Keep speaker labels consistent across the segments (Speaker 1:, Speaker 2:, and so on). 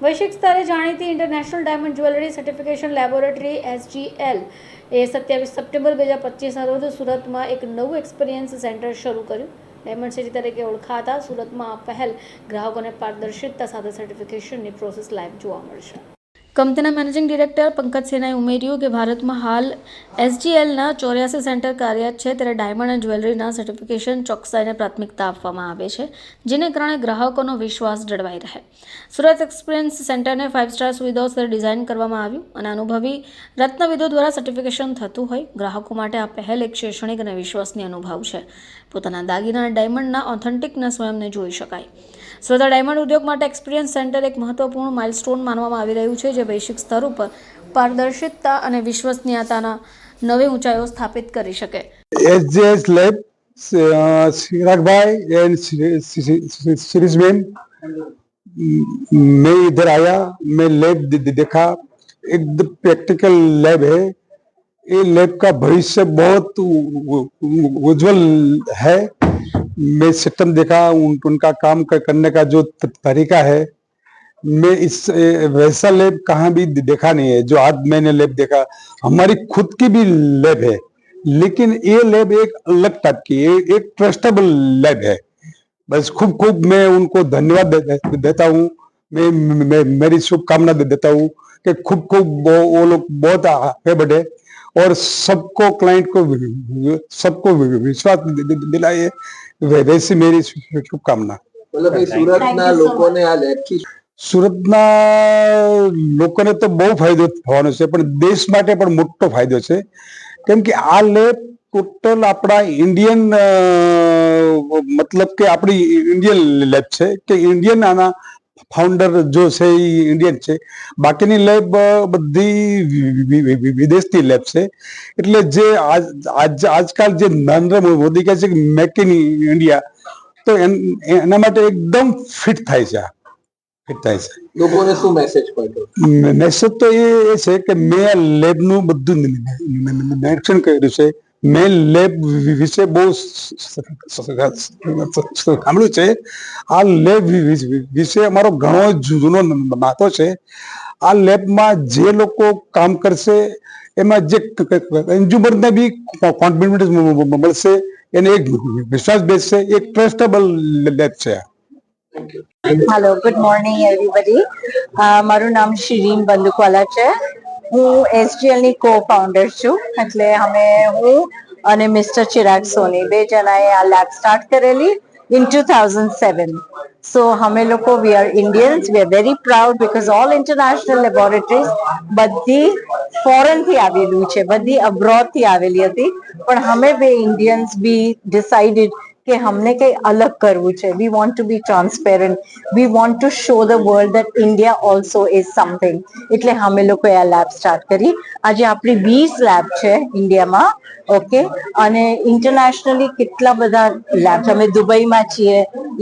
Speaker 1: વૈશ્વિક સ્તરે જાણીતી international diamond jewellery certification laboratory SGL એ 27 સપ્ટેમ્બર 2025ના રોજ સુરતમાં એક નવું એક્સપિરિયન્સ સેન્ટર શરૂ કર્યું. ડાયમંડ સિટી તરીકે ઓળખાતા સુરતમાં આ પહેલ ગ્રાહકોને પારદર્શિતા સાથે સર્ટિફિકેશનની પ્રોસેસ લાઈવ જોવા મળશે. કંપનીના મેનેજિંગ ડિરેક્ટર પંકજ સેનાએ ઉમેર્યું કે ભારતમાં હાલ SGLના 84 સેન્ટર કાર્યરત છે, ત્યારે ડાયમંડ અને જ્વેલરીના સર્ટિફિકેશન ચોકસાઈને પ્રાથમિકતા આપવામાં આવે છે, જેને કારણે ગ્રાહકોનો વિશ્વાસ જળવાઈ રહે. સુરત એક્સપિરિયન્સ સેન્ટરને 5 સ્ટાર સુવિધાઓ સાથે ડિઝાઇન કરવામાં આવ્યું અને અનુભવી રત્નવિદો દ્વારા સર્ટિફિકેશન થતું હોય. ગ્રાહકો માટે આ પહેલ એક શૈક્ષણિક અને વિશ્વાસનીય અનુભવ છે. પોતાના દાગીના અને ડાયમંડના ઓથેન્ટિકનેસ સ્વયંને જોઈ શકાય. સુરત ડાયમંડ ઉદ્યોગ માટે એક્સપિરિયન્સ સેન્ટર એક મહત્વપૂર્ણ માઇલસ્ટોન માનવામાં આવી રહ્યું છે, જે વૈશ્વિક સ્તર ઉપર પારદર્શિતા અને વિશ્વસનીયતાના નવી ઊંચાઈઓ સ્થાપિત કરી શકે.
Speaker 2: SGS Lab, चिराग भाई एंड शिरीष मैम, मैं इधर आया, मैं लैब देखा, एकदम प्रैक्टिकल लैब है. ये लैब का भविष्य बहुत उज्जवल है. मैं सिस्टम देखा, उनका काम करने का जो तरीका है, मैं इस वैसा लैब कहाँ भी देखा नहीं है जो आज मैंने लैब देखा. हमारी खुद की भी लैब है, लेकिन ये लैब एक अलग टाइप की है, एक ट्रस्टेबल लैब है. बस खूब खूब मैं उनको धन्यवाद देता हूँ. मैं मेरी शुभकामना देता हूँ कि खूब खूब वो लोग बहुत आगे बढ़े और सबको क्लाइंट को सबको विश्वास दिलाए. वैसी मेरी शुभकामना.
Speaker 3: मतलब સુરતના લોકોને આ લેબથી
Speaker 2: સુરતના લોકોને તો બહુ ફાયદો થવાનો છે, પણ દેશ માટે પણ મોટો ફાયદો છે. કેમ કે આ લેબ ટોટલ આપણા ઇન્ડિયન મતલબ કે આપણી ઇન્ડિયન લેબ છે, કે ઇન્ડિયન આના ફાઉન્ડર જો છે એ ઇન્ડિયન છે. બાકીની લેબ બધી વિદેશની લેબ છે. એટલે જે આજકાલ જે નરેન્દ્ર મોદી કહે છે કે મેક ઇન ઇન્ડિયા, તો એના માટે એકદમ ફિટ થાય છે.
Speaker 3: લોકોને શું મેસેજ પડ્યો?
Speaker 2: મેસેજ તો એ છે કે મેં આ લેબનું બધું નિરીક્ષણ કર્યું છે. મેં લેબ વિશે બહુ સાંભળ્યું છે. આ લેબ વિશે અમારો ઘણો જૂનો નાતો છે. આ લેબમાં જે લોકો કામ કરશે એમાં જે કન્ઝ્યુમરને બી કોન્ફિડન્સ મળશે, એને એક વિશ્વાસ બેસશે. એક ટ્રસ્ટેબલ લેબ છે.
Speaker 4: Hello, good morning everybody. મારું નામ શિરીન બંદુકવાલા છે. હું SGL ની કો ફાઉન્ડર છું. એટલે હું અને મિસ્ટર ચિરાગ સોની બે જણાએ આ લેબ સ્ટાર્ટ કરેલી in 2007. So અમે લોકો we are Indians, we are very proud because all international laboratories બધી ફોરેન થી આવેલું છે, બધી અબ્રોડ થી આવેલી હતી, પણ અમે બે ઇન્ડિયન્સ બી ડિસાઇડેડ કે हमने કઈ અલગ કરવું છે. we want to be transparent, we want to show the world that India also is something. એટલે અમે લોકોએ આ લેબ સ્ટાર્ટ કરી. આજે આપણી 20 લેબ છે ઇન્ડિયામાં. ઓકે, અને ઇન્ટરનેશનલી કેટલા બધા લેબ છે. અમે દુબઈમાં છીએ,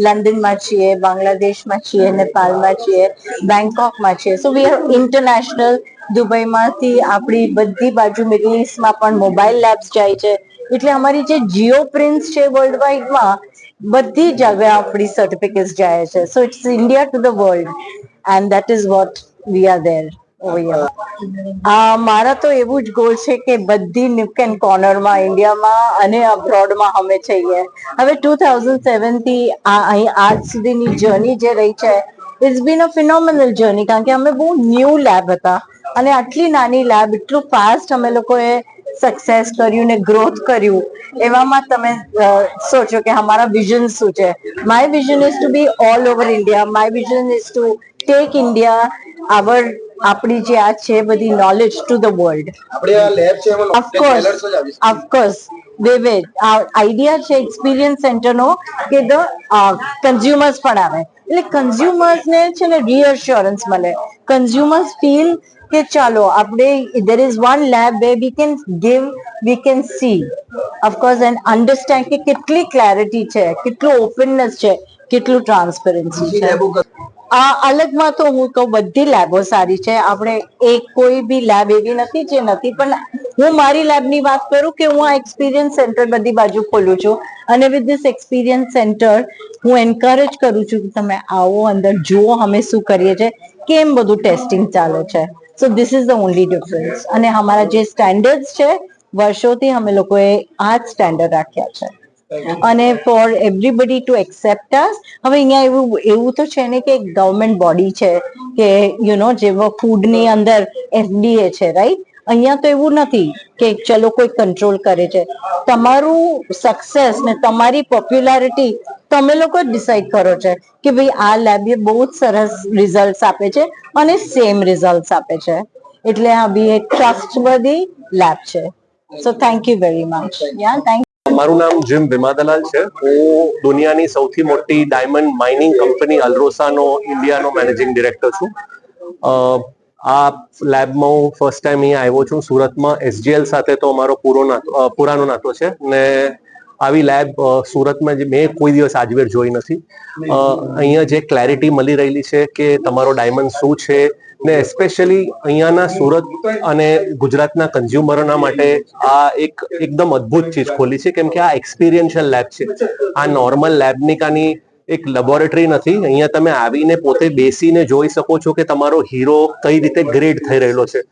Speaker 4: લંડનમાં છીએ, બાંગ્લાદેશમાં છીએ, નેપાળમાં છીએ, બેંકોકમાં છીએ. સો વી આર ઇન્ટરનેશનલ. દુબઈમાંથી આપણી બધી બાજુ મિડલ ઈસ્ટમાં પણ મોબાઈલ લેબ્સ જાય છે. એટલે અમારી જે જીઓ પ્રિન્સ છે વર્લ્ડ વાઇડમાં બધી જગ્યાએ આપણી સર્ટિફિકેટ્સ જાય છે. So it's India to the world and that is what we are there over here. મારા તો એવું જ ગોલ છે કે બધી નૂક એન્ડ કોર્નરમાં ઇન્ડિયામાં અને અબ્રોડમાં અમે છીએ. હવે 2007 થી અહીં આજ સુધીની જર્ની જે રહી છે, it's bin a phenomenal journey. કારણ કે અમે બહુ ન્યૂ લેબ હતા અને આટલી નાની લેબ એટલું ફાસ્ટ અમે લોકોએ સક્સેસ કર્યું ને ગ્રોથ કર્યું. એવામાં તમે સોચો કે અમારા વિઝન શું છે. My vision is to be all over India. My vision is to take India આપણી જે આ છે બધી નોલેજ ટુ ધ વર્લ્ડ.
Speaker 3: આપણે આ લેબ છે એમાં
Speaker 4: ઓફકોર્સ વિવિધ આઈડિયા છે એક્સપિરિયન્સ સેન્ટરનો કે ધ કન્ઝ્યુમર્સ પણ આવે. એટલે કન્ઝ્યુમર્સને છે ને રીઅશ્યોરન્સ મળે. કન્ઝ્યુમર્સ ફીલ કે ચાલો આપણે there is one lab where we can give, we can see of course and understand કે કેટલી ક્લેરિટી છે, કેટલું ઓપનનેસ છે, કેટલું ટ્રાન્સપરન્સી છે. આ અલગમાં તો હું કહું બધી લેબો સારી છે. આપણે એક કોઈ બી લેબ એવી નથી જે નથી, પણ હું મારી લેબની વાત કરું કે હું આ એક્સપિરિયન્સ સેન્ટર બધી બાજુ ખોલું છું અને વિથ ધીસ એક્સપિરિયન્સ સેન્ટર હું એન્કરેજ કરું છું કે તમે આવો અંદર જુઓ અમે શું કરીએ છીએ. કેમ બધું ટેસ્ટિંગ ચાલે છે. So this is the only difference. અને અમારા જે સ્ટેન્ડર્ડ્સ છે વર્ષોથી અમે લોકોએ આ જ સ્ટેન્ડર્ડ રાખ્યા છે. અને ફોર એવરીબડી ટુ એક્સેપ્ટ અસ. હવે અહીંયા એવું તો છે ને કે ગવર્મેન્ટ બોડી છે કે જેવો ફૂડની અંદર FDA છે, રાઈટ? અહીંયા તો એવું નથી કે ચલો કોઈ કંટ્રોલ કરે છે. તમારું સક્સેસ ને તમારી પોપ્યુલારિટી તમે લોકો જ ડિસાઈડ કરો છો કે ભાઈ આ લેબ એ બહુ જ સરસ રિઝલ્ટ આપે છે અને સેમ રિઝલ્ટ આપે છે. એટલે આ બી એક ટ્રસ્ટવર્ધી લેબ છે. So thank you very much. Thank.
Speaker 5: મારું નામ જીમ વિમાદલાલ છે. હું દુનિયાની સૌથી મોટી ડાયમંડ માઇનિંગ કંપની અલ્રોસાનો ઇન્ડિયાનો મેનેજિંગ ડિરેક્ટર છું. આ લેબમાં હું ફર્સ્ટ ટાઈમ અહીંયા આવ્યો છું સુરતમાં. SGL સાથે તો અમારો પુરાનો નાતો છે ને આવી લેબ સુરતમાં મેં કોઈ દિવસ આજવેર જોઈ નથી. અહીંયા જે ક્લેરિટી મળી રહેલી છે કે તમારો ડાયમંડ શું છે ને એસ્પેશિયલી અહીંયાના સુરત અને ગુજરાતના કન્ઝ્યુમરોના માટે આ એકદમ અદ્ભુત ચીજ ખોલી છે, કેમ કે આ એક્સપિરિયન્શિયલ લેબ છે. આ નોર્મલ લેબની કાની એક લેબોરેટરી નથી. અહીંયા તમે આવીને પોતે બેસીને જોઈ શકો છો કે તમારો હીરો કઈ રીતે ગ્રેડ થઈ રહેલો છે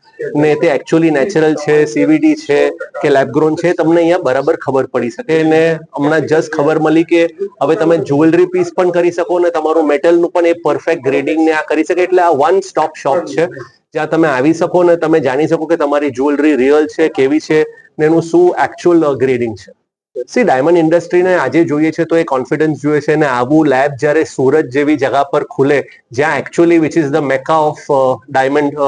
Speaker 5: ને તે એકચ્યુઅલી નેચરલ છે, CVD છે કે લેબગ્રોન છે, તમને અહીંયા બરાબર ખબર પડી શકે. ને હમણાં જસ્ટ ખબર મળી કે હવે તમે જ્વેલરી પીસ પણ કરી શકો ને તમારું મેટલનું પણ એ પરફેક્ટ ગ્રેડિંગ ને આ કરી શકે. એટલે આ વન સ્ટોપ શોપ છે જ્યાં તમે આવી શકો ને તમે જાણી શકો કે તમારી જ્વેલરી રિયલ છે, કેવી છે ને એનું શું એકચ્યુઅલ ગ્રેડિંગ છે. ડાયમંડ ઇન્ડસ્ટ્રીને આજે જોઈએ છે તો એ કોન્ફિડન્સ જોઈએ છે. અને આવું લેબ જ્યારે સુરત જેવી જગા પર ખુલે જ્યાં actually which is the Mecca of diamond,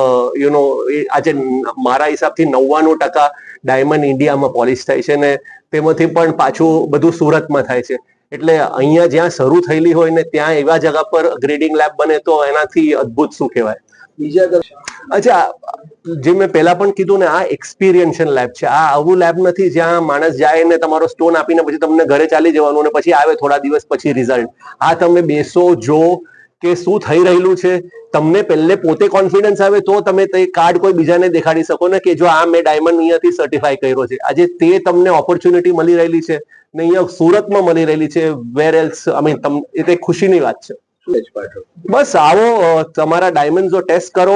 Speaker 5: આજે મારા હિસાબથી 99% ડાયમંડ ઇન્ડિયામાં પોલિશ થાય છે ને તેમાંથી પણ પાછું બધું સુરતમાં થાય છે. એટલે અહીંયા જ્યાં શરૂ થયેલી હોય ને ત્યાં એવા જગા પર ગ્રેડિંગ લેબ બને તો એનાથી અદ્ભુત શું કહેવાય. અચ્છા, જે મેં પહેલા પણ કીધું ને, આ એક્સપિરિયન્શિયલ લેબ છે. આ આવું લેબ નથી જ્યાં માણસ જાય ને તમારો સ્ટોન આપીને પછી તમને ઘરે ચાલી જવાનું અને પછી આવે થોડા દિવસ પછી રિઝલ્ટ. આ તમે બેસો, જો કે શું થઈ રહેલું છે, તમને પહેલે પોતે કોન્ફિડન્સ આવે તો તમે તે કાર્ડ કોઈ બીજાને દેખાડી શકો ને કે જો આ મેં ડાયમંડ અહીંયાથી સર્ટિફાઈ કર્યો છે. આજે તે તમને ઓપોર્ચ્યુનિટી મળી રહેલી છે ને અહીંયા સુરતમાં મળી રહેલી છે. વેર એલ્સ એ તો ખુશીની વાત છે. બસ આવો, તમારા ડાયમંડ જો ટેસ્ટ કરો.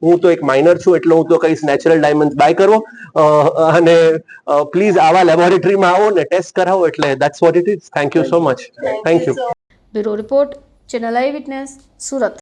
Speaker 5: હું તો એક માઇનર છું એટલે હું તો કહીશ નેચરલ ડાયમંડ બાય કરો અને પ્લીઝ આવા લેબોરેટરીમાં આવો ને ટેસ્ટ કરાવો. એટલે that's what it is. Thank you so much. Thank you.
Speaker 1: Bureau report, channel I witness, Surat.